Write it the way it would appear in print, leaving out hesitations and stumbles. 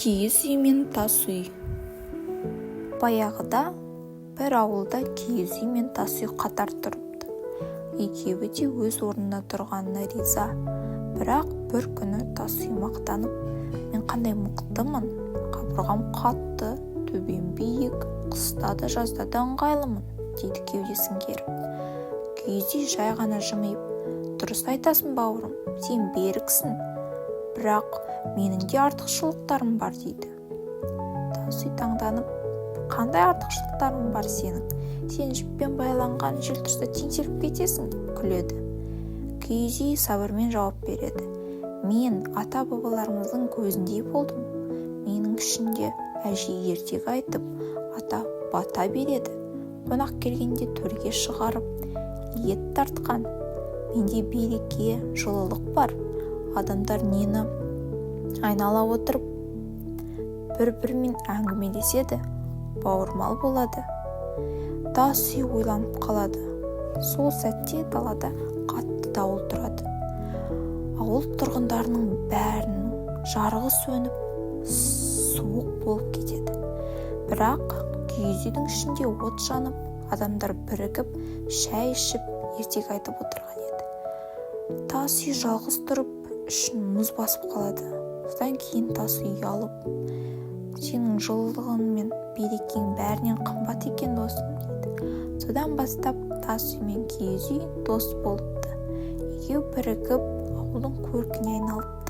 Киіз үй мен тас үй. Баяғыда бір ауылда киіз үй мен тас үй қатар тұрыпты. Екеуі де өз орнында тұрғанына риза. Бірақ бір күні тас үй мақтанып, мен қандай мықтымын, қабырғам қатты, төбем биік, қыста да жазда да ыңғайлымын, дейді кеудесін керіп. Киіз үй жай ғана жымиып, дұрыс айтасың бауырым, сен беріксің, бірақ менің де артықшылықтарым бар, дейді. Тас үй таңданып, қандай артықшылықтарың бар сенің? Сен жіппен байланған жел тұрса теңселіп кетесің, күледі. Киіз үй сабырмен жауап береді. Мен ата-бабаларымыздың көзіндей болдым. Менің ішінде әже ертегі айтып, ата бата береді. Қонақ келгенде төрге шығарып, ет тартқан. Менде береке, жылылық бар. Адамдар нені айнала отырып бір-бірімен әңгімелеседі, бауырмал болады. Тас үй ойланып қалады. Сол сәтте далада қатты дауыл тұрады. Ауыл тұрғындарының бәрінің жарығы сөніп, суық болып кетеді. Бірақ киіз үйдің ішінде от жанып, адамдар бірігіп, шәй ішіп, ертегі айтып отырған еді. Тас үй жалғыз тұрып, ішін мұз басып қалады. Содан кейін тас үй ұялып, сенің жылылығың мен берекең бәрінен қымбат екен досым, дейді. Содан бастап тас үй мен киіз үй дос болыпты. Екеуі бірігіп ауылдың көркіне айналып